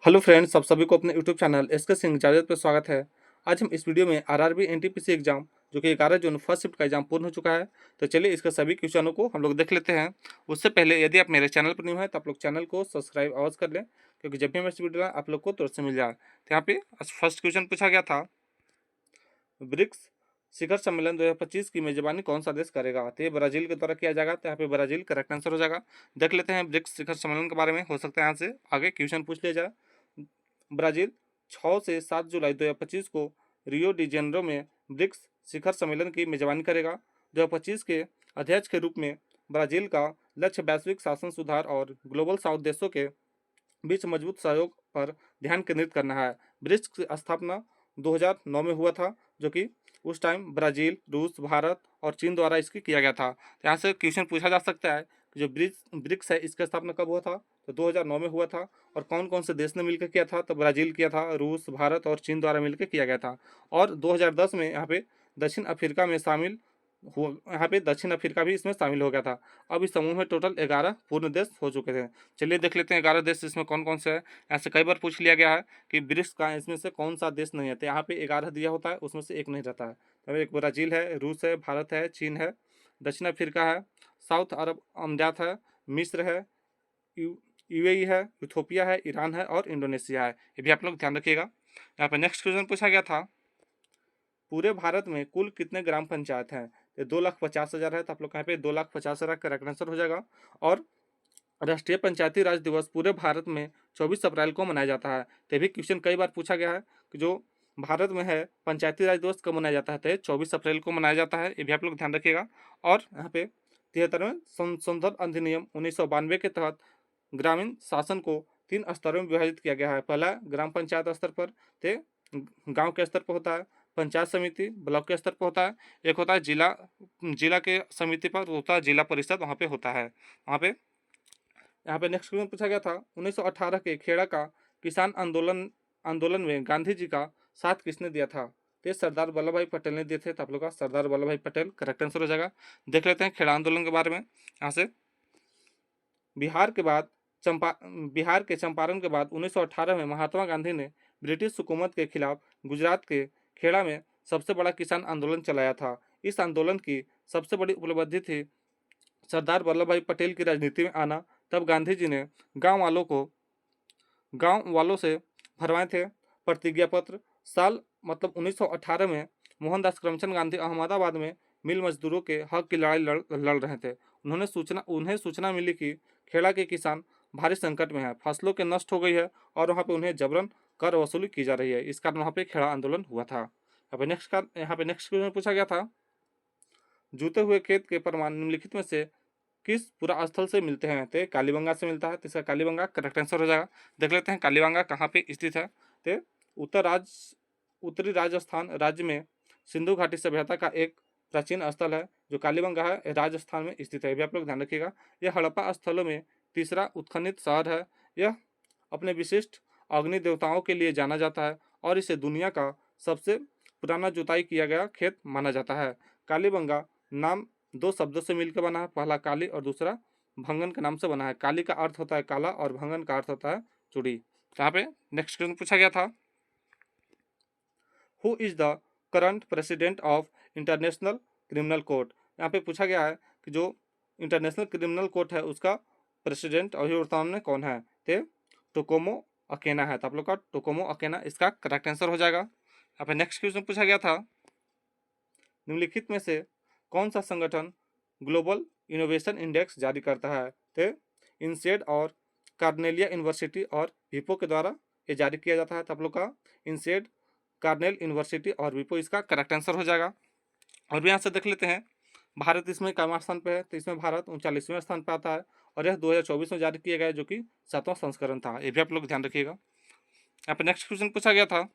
Hello friends, आप सभी को अपने YouTube channel SK Singh Javed पर स्वागत है। आज हम इस वीडियो में आरआरबी एनटीपीसी एग्जाम जो कि 11 जून फर्स्ट शिफ्ट का एग्जाम पूर्ण हो चुका है, तो चलिए इसके सभी क्वेश्चनों को हम लोग देख लेते हैं। उससे पहले यदि आप मेरे चैनल पर न्यू हैं तो आप लोग चैनल को सब्सक्राइब अवश्य कर लें, क्योंकि जब भी मैं इस वीडियो आप लोग को तुरंत से मिल जाए। तो यहाँ पे फर्स्ट क्वेश्चन पूछा गया था, ब्रिक्स शिखर सम्मेलन 2025 की मेजबानी कौन सा देश करेगा? तो ये ब्राजील के द्वारा किया जाएगा, तो यहाँ पे ब्राजील करेक्ट आंसर हो जाएगा। देख लेते हैं ब्रिक्स शिखर सम्मेलन के बारे में, हो सकता है यहाँ से आगे क्वेश्चन पूछ लिया जाए। ब्राजील 6 से 7 जुलाई 2025 को रियो डी जेनेरो में ब्रिक्स शिखर सम्मेलन की मेजबानी करेगा। 2025 के अध्यक्ष के रूप में ब्राजील का लक्ष्य वैश्विक शासन सुधार और ग्लोबल साउथ देशों के बीच मजबूत सहयोग पर ध्यान केंद्रित करना है। ब्रिक्स की स्थापना 2009 में हुआ था, जो कि उस टाइम ब्राज़ील, रूस, भारत और चीन द्वारा इसकी किया गया था। तो यहाँ से क्वेश्चन पूछा जा सकता है कि जो ब्रिक्स है इसका स्थापना कब हुआ था? तो 2009 में हुआ था। और कौन कौन से देश ने मिलकर किया था? तो ब्राज़ील किया था, रूस, भारत और चीन द्वारा मिलकर किया गया था। और 2010 में यहाँ पे दक्षिण अफ्रीका में शामिल हुआ, यहाँ पे दक्षिण अफ्रीका भी इसमें शामिल हो गया था। अब इस समूह में टोटल 11 पूर्ण देश हो चुके थे। चलिए देख लेते हैं 11 देश इसमें कौन कौन से है। ऐसे कई बार पूछ लिया गया है कि ब्रिक्स का इसमें से कौन सा देश नहीं है, तो यहाँ पे 11 दिया होता है, उसमें से एक नहीं रहता है। तो एक ब्राज़ील है, रूस है, भारत है, चीन है, दक्षिण अफ्रीका है, साउथ अरब अमीरात है, मिस्र है, यूएई है, इथोपिया है, ईरान है और इंडोनेशिया है। ये भी आप लोग ध्यान रखिएगा। यहाँ पे नेक्स्ट क्वेश्चन पूछा गया था, पूरे भारत में कुल कितने ग्राम पंचायत हैं? ये 2,50,000 है, तो आप लोग यहाँ पे 2,50,000 करेक्ट आंसर हो जाएगा। और राष्ट्रीय पंचायती राज दिवस पूरे भारत में 24 अप्रैल को मनाया जाता है। तो ये भी क्वेश्चन कई बार पूछा गया है कि जो भारत में है पंचायती राज दिवस कब मनाया जाता है? तो 24 अप्रैल को मनाया जाता है। ये भी आप लोग ध्यान रखिएगा। और यहाँ पे 73वें संशोधन अधिनियम 1992 के तहत ग्रामीण शासन को 3 स्तरों में विभाजित किया गया है। पहला ग्राम पंचायत स्तर पर, ते गांव के स्तर पर होता है, पंचायत समिति ब्लॉक के स्तर पर होता है, एक होता है जिला, जिला के समिति पर होता है जिला परिषद, वहाँ पे होता है। वहाँ पे यहाँ पे नेक्स्ट क्वेश्चन पूछा गया था, 1918 के खेड़ा का किसान आंदोलन आंदोलन में गांधी जी का साथ किसने दिया था? तो ये सरदार वल्लभ भाई पटेल ने दिए थे। तो आप लोग का सरदार वल्लभ भाई पटेल करेक्ट आंसर हो जाएगा। देख लेते हैं खेड़ा आंदोलन के बारे में। यहाँ से बिहार के बाद चंपा बिहार के चंपारण के बाद 1918 में महात्मा गांधी ने ब्रिटिश हुकूमत के खिलाफ गुजरात के खेड़ा में सबसे बड़ा किसान आंदोलन चलाया था। इस आंदोलन की सबसे बड़ी उपलब्धि थी सरदार वल्लभ भाई पटेल की राजनीति में आना। तब गांधी जी ने गांव वालों को गांव वालों से भरवाए थे प्रतिज्ञा पत्र। साल मतलब 1918 में मोहनदास करमचंद गांधी अहमदाबाद में मिल मजदूरों के हक की लड़ाई लड़ रहे थे। उन्हें सूचना मिली कि खेड़ा के किसान भारी संकट में है, फसलों के नष्ट हो गई है और वहाँ पे उन्हें जबरन कर वसूली की जा रही है। इस कारण वहाँ पे खेड़ा आंदोलन हुआ था। यहाँ पे नेक्स्ट क्वेश्चन पूछा गया था, जूते हुए खेत के प्रमाण निम्नलिखित में से किस पुरा स्थल से मिलते हैं? तो कालीबंगा से मिलता है, तो इसका कालीबंगा करेक्ट आंसर हो जाएगा। देख लेते हैं कालीबंगा कहाँ पे स्थित है। तो उत्तरी राजस्थान राज्य में सिंधु घाटी सभ्यता का एक प्राचीन स्थल है जो कालीबंगा है, राजस्थान में स्थित है। ये भी आप लोग ध्यान रखिएगा। यह हड़प्पा स्थलों में तीसरा उत्खनित शहर है। यह अपने विशिष्ट अग्नि देवताओं के लिए जाना जाता है और इसे दुनिया का सबसे पुराना जुताई किया गया खेत माना जाता है। कालीबंगा नाम दो शब्दों से मिलकर बना है, पहला काली और दूसरा भंगन के नाम से बना है। काली का अर्थ होता है काला और भंगन का अर्थ होता है चूड़ी। तो यहाँ पे नेक्स्ट क्वेश्चन पूछा गया था, who is the current president of international criminal court? यहाँ पे पूछा गया है कि जो इंटरनेशनल क्रिमिनल कोर्ट है उसका प्रेसिडेंट अभी वर्तमान में कौन है? तो टोकोमो अकेना है। तो आप लोग का टोकोमो अकेना इसका करेक्ट आंसर हो जाएगा। यहाँ पे नेक्स्ट क्वेश्चन पूछा गया था, निम्नलिखित में से कौन सा संगठन ग्लोबल इनोवेशन इंडेक्स जारी करता है? तो इंसेड और कार्नेलिया यूनिवर्सिटी और विपो के द्वारा ये जारी किया जाता है। तो आप लोग का इंसेड, कार्नेल यूनिवर्सिटी और विपो इसका करेक्ट आंसर हो जाएगा। और भी यहाँ से देख लेते हैं, भारत इसमें कौन स्थान पे है? तो इसमें भारत 39वें स्थान पर आता है और यह 2024 में जारी किया गया जो कि 7वां संस्करण था। ये भी आप लोग ध्यान रखिएगा। यहाँ पे नेक्स्ट क्वेश्चन पूछा गया था,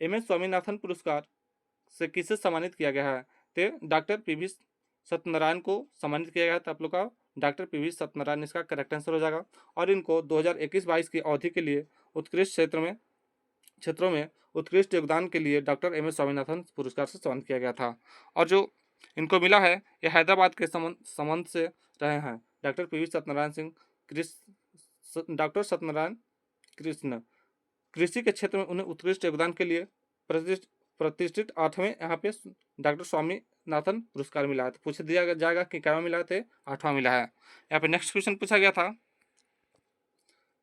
एम एस स्वामीनाथन पुरस्कार से किसे सम्मानित किया गया है? तो डॉक्टर पी.वी. सत्यनारायण को सम्मानित किया गया था। आप लोग का डॉक्टर पी.वी. सत्यनारायण इसका करेक्ट आंसर हो जाएगा। और इनको 2021-22 की अवधि के लिए उत्कृष्ट क्षेत्रों में उत्कृष्ट योगदान के लिए डॉक्टर एम एस स्वामीनाथन पुरस्कार से सम्मानित किया गया था। और जो इनको मिला है ये हैदराबाद के संबंध से रहे हैं। Doctor P V. Satyanarayana Singh, doctor Satyanarayana Krishna. कृषि के क्षेत्र में उन्हें उत्कृष्ट योगदान के लिए प्रतिष्ठित 8वें यहाँ पे डॉक्टर स्वामीनाथन पुरस्कार मिला है। तो पूछ दिया जाएगा कि क्या मिला थे, 8वां मिला है। यहाँ पे नेक्स्ट क्वेश्चन पूछा गया था,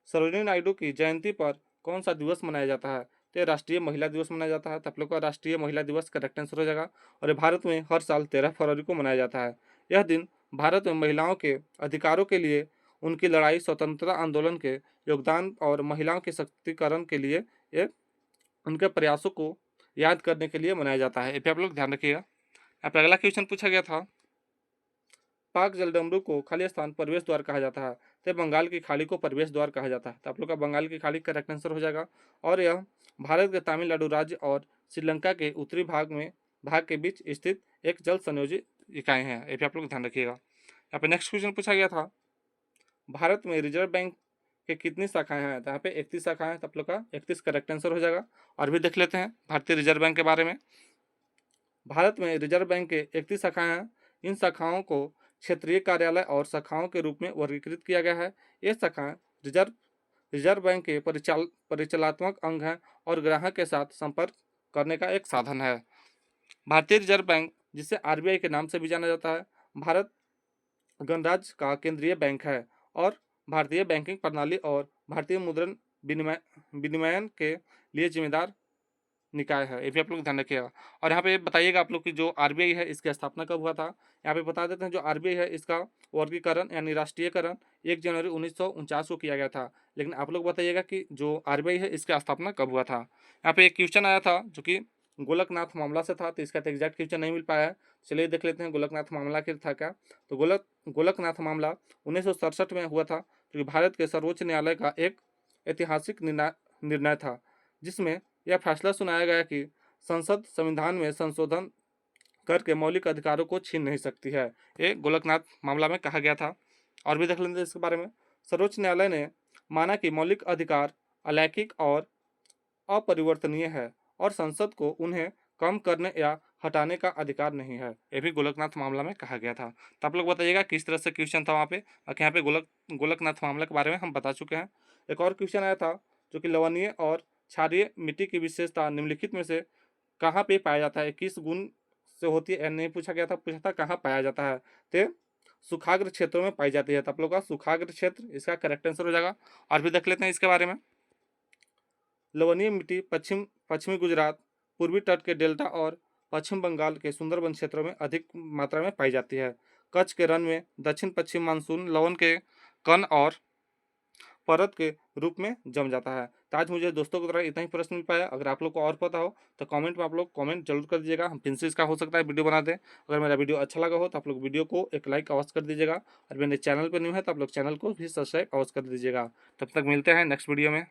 सरोजिनी नायडू की जयंती पर कौन सा दिवस मनाया जाता है? तो ये राष्ट्रीय महिला दिवस मनाया जाता है। तो आप लोग का राष्ट्रीय महिला दिवस करेक्ट आंसर हो जाएगा। और ये भारत में हर साल 13 फरवरी को मनाया जाता है। यह दिन भारत में महिलाओं के अधिकारों के लिए उनकी लड़ाई, स्वतंत्रता आंदोलन के योगदान और महिलाओं के सशक्तिकरण के लिए ये उनके प्रयासों को याद करने के लिए मनाया जाता है। ये पे आप लोग ध्यान रखिएगा। यहाँ पे अगला क्वेश्चन पूछा गया था, पाक जलडमरू को खाली स्थान प्रवेश द्वार कहा जाता है। तो बंगाल की खाड़ी को प्रवेश द्वार कहा जाता है। तो आप लोग का बंगाल की खाड़ी करेक्ट आंसर हो जाएगा। और यह भारत के तमिलनाडु राज्य और श्रीलंका के उत्तरी भाग के बीच स्थित एक जल संयोजित इकाई है। ये भी आप लोग ध्यान रखिएगा। यहाँ पे नेक्स्ट क्वेश्चन पूछा गया था, भारत में रिजर्व बैंक के कितनी शाखाएं हैं? तो यहाँ पे 31 शाखाएं हैं। तो आप लोग का 31 करेक्ट आंसर हो जाएगा। और भी देख लेते हैं भारतीय रिजर्व बैंक के बारे में। भारत में रिजर्व बैंक के 31 शाखाएं हैं। इन शाखाओं को क्षेत्रीय कार्यालय और शाखाओं के रूप में वर्गीकृत किया गया है। ये शाखाएं रिजर्व बैंक के परिचालनात्मक अंग हैं और ग्राहक के साथ संपर्क करने का एक साधन है। भारतीय रिजर्व बैंक, जिसे आरबीआई के नाम से भी जाना जाता है, भारत गणराज्य का केंद्रीय बैंक है और भारतीय बैंकिंग प्रणाली और भारतीय मुद्रण विनिमयन के लिए जिम्मेदार निकाय है। ये भी आप लोग ध्यान रखिएगा। और यहाँ पे बताइएगा आप लोग की जो आरबीआई है इसकी स्थापना कब हुआ था? यहाँ पे बता देते हैं, जो आरबीआई है इसका वर्गीकरण यानी राष्ट्रीयकरण 1 जनवरी 1949 को किया गया था। लेकिन आप लोग बताइएगा कि जो आरबीआई है इसकी स्थापना कब हुआ था? यहाँ पे एक क्वेश्चन आया था जो कि गोलकनाथ मामला से था, तो इसका तो एग्जैक्ट क्वेश्चन नहीं मिल पाया है। चलिए देख लेते हैं गोलकनाथ मामला क्या था। क्या तो गोलकनाथ मामला 1967 में हुआ था, जो कि भारत के सर्वोच्च न्यायालय का एक ऐतिहासिक निर्णय था, जिसमें यह फैसला सुनाया गया कि संसद संविधान में संशोधन करके मौलिक अधिकारों को छीन नहीं सकती है। ये गोलकनाथ मामला में कहा गया था। और भी देख लेंगे इसके बारे में। सर्वोच्च न्यायालय ने माना कि मौलिक अधिकार अलैखिक और अपरिवर्तनीय है और संसद को उन्हें कम करने या हटाने का अधिकार नहीं है। ये भी गोलकनाथ मामला में कहा गया था। तो आप लोग बताइएगा किस तरह से क्वेश्चन था वहाँ पे। बाकी यहाँ पे गोलकनाथ मामला के बारे में हम बता चुके हैं। एक और क्वेश्चन आया था जो कि लवणीय और क्षारीय मिट्टी की विशेषता निम्नलिखित में से कहाँ पे पाया जाता है, किस गुण से होती है? नहीं पूछा गया था, पूछा था कहाँ पाया जाता है। तो सुखाग्र क्षेत्रों में पाई जाती है। तो आप लोग का सुखाग्र क्षेत्र इसका करेक्ट आंसर हो जाएगा। और भी देख लेते हैं इसके बारे में। लवणीय मिट्टी पश्चिमी गुजरात, पूर्वी तट के डेल्टा और पश्चिम बंगाल के सुंदरबन क्षेत्रों में अधिक मात्रा में पाई जाती है। कच्छ के रण में दक्षिण पश्चिम मानसून लवण के कण और परत के रूप में जम जाता है। तो आज मुझे दोस्तों की तरह इतना ही प्रश्न मिल पाया। अगर आप लोग को और पता हो तो कमेंट में आप लोग कमेंट जरूर कर दीजिएगा। हम फिर से इसका हो सकता है वीडियो बना दें। अगर मेरा वीडियो अच्छा लगा हो तो आप लोग वीडियो को एक लाइक अवश्य कर दीजिएगा। और मेरे चैनल पर न्यू है तो आप लोग चैनल को भी सब्सक्राइब अवश्य कर दीजिएगा। तब तक मिलते हैं नेक्स्ट वीडियो में।